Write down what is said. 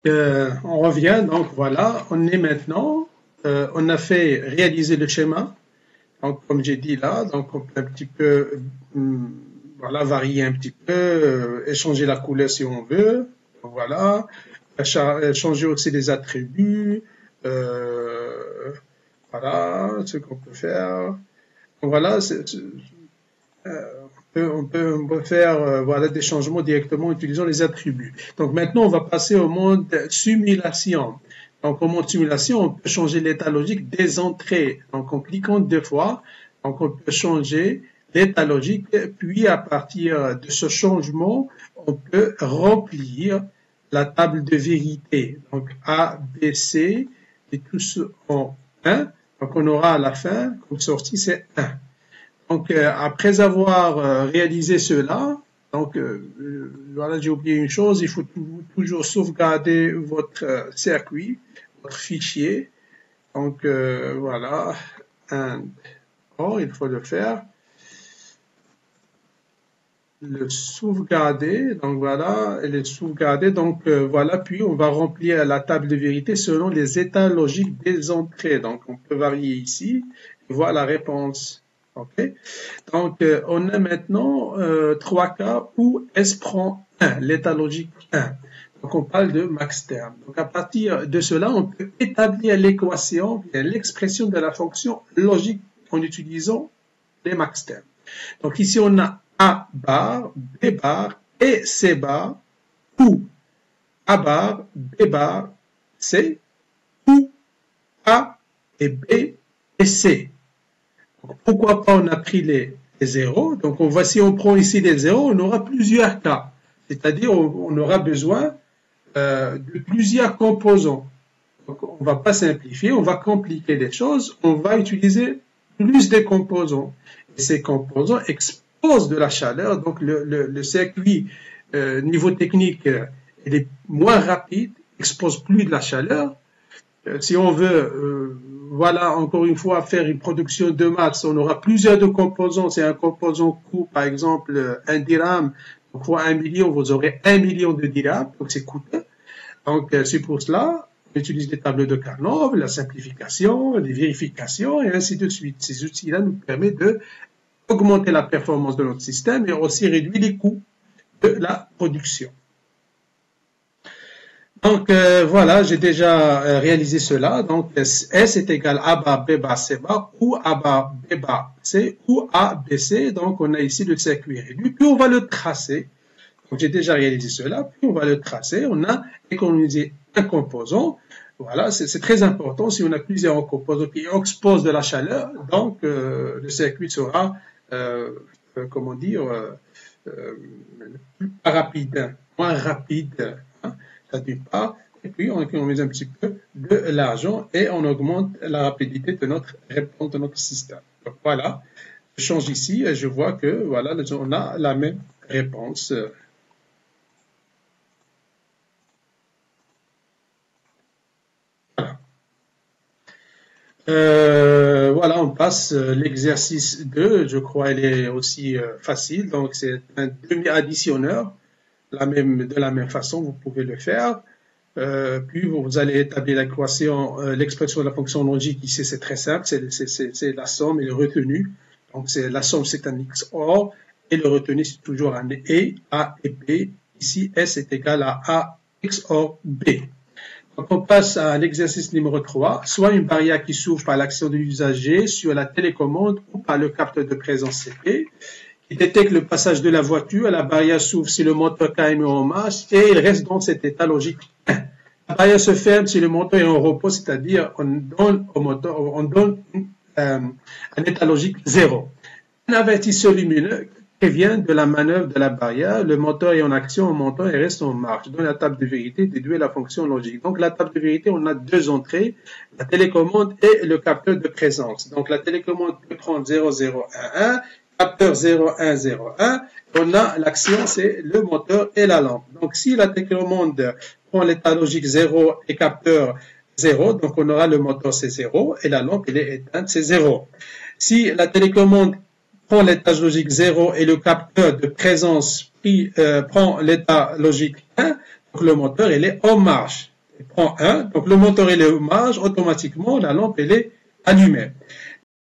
On revient, donc voilà, on est maintenant, on a fait réaliser le schéma, donc comme j'ai dit là, donc on peut un petit peu, voilà, varier un petit peu, échanger la couleur si on veut, voilà, changer aussi les attributs, euh, voilà, ce qu'on peut faire. Donc voilà, on peut faire voilà, des changements directement en utilisant les attributs. Donc maintenant, on va passer au mode simulation. Donc au mode simulation, on peut changer l'état logique des entrées. Donc en cliquant deux fois, donc on peut changer l'état logique, puis à partir de ce changement, on peut remplir la table de vérité. Donc A, B, C, et tous en 1. Donc on aura à la fin, comme sortie, c'est 1. Donc, après avoir réalisé cela, donc voilà, j'ai oublié une chose, il faut toujours sauvegarder votre circuit, votre fichier. Donc voilà, il faut le faire, le sauvegarder. Donc voilà, elle est sauvegardée. Donc voilà, puis on va remplir la table de vérité selon les états logiques des entrées. Donc on peut varier ici et voir la réponse. OK? Donc, on a maintenant trois cas où S prend 1, l'état logique 1. Donc, on parle de max terme. Donc, à partir de cela, on peut établir l'équation, l'expression de la fonction logique en utilisant les max termes. Donc, ici, on a A bar, B bar et C bar, ou A bar, B bar, C, ou A et B et C. Pourquoi pas on a pris les zéros? Donc, on voit si on prend ici les zéros, on aura plusieurs cas. C'est-à-dire, on aura besoin de plusieurs composants. Donc, on ne va pas simplifier, on va compliquer les choses, on va utiliser plus de composants. Et ces composants exposent de la chaleur, donc le circuit niveau technique il est moins rapide, expose plus de la chaleur. Si on veut, voilà, encore une fois, faire une production de masse, on aura plusieurs de composants. C'est un composant coût, par exemple, 1 dirham, donc fois 1 million, vous aurez 1 million de dirhams, donc c'est coûteux. Donc, c'est pour cela, on utilise les tableaux de Carnot, la simplification, les vérifications, et ainsi de suite. Ces outils-là nous permettent d'augmenter la performance de notre système et aussi réduire les coûts de la production. Donc voilà, j'ai déjà réalisé cela. Donc S est égal à A bar B bar C bar ou A bar B bar C ou A B C. Donc on a ici le circuit réduit. Puis on va le tracer. Donc j'ai déjà réalisé cela. Puis on va le tracer. On a économisé un composant. Voilà, c'est très important. Si on a plusieurs composants qui exposent de la chaleur, donc le circuit sera, comment dire, plus rapide, moins rapide. Ça d'une part, et puis on économise un petit peu de l'argent et on augmente la rapidité de notre réponse de notre système. Donc voilà, je change ici et je vois que voilà, on a la même réponse. Voilà. Voilà, on passe l'exercice 2, je crois elle est aussi facile, donc c'est un demi-additionneur. De la même façon, vous pouvez le faire. Puis vous allez établir l'équation, l'expression de la fonction logique. Ici, c'est très simple, c'est la somme et le retenu. Donc, la somme, c'est un XOR et le retenu, c'est toujours un et, A et B. Ici, S est égal à A XOR B. Donc, on passe à l'exercice numéro 3, soit une barrière qui s'ouvre par l'action de l'usager sur la télécommande ou par le capteur de présence CP. Il détecte le passage de la voiture, la barrière s'ouvre si le moteur K est mis en marche et il reste dans cet état logique 1. La barrière se ferme si le moteur est en repos, c'est-à-dire on donne au moteur, on donne un état logique 0. Un avertisseur lumineux prévient de la manœuvre de la barrière, le moteur est en action, le moteur reste en marche. Dans la table de vérité, déduit la fonction logique. Donc la table de vérité, on a deux entrées, la télécommande et le capteur de présence. Donc la télécommande peut prendre 0011, capteur 0101, on a l'action, c'est le moteur et la lampe. Donc, si la télécommande prend l'état logique 0 et capteur 0, donc on aura le moteur c'est 0 et la lampe elle est éteinte, c'est 0. Si la télécommande prend l'état logique 0 et le capteur de présence prend l'état logique 1, Donc le moteur il est en marche. Il prend 1, donc le moteur il est en marche, automatiquement la lampe elle est allumée.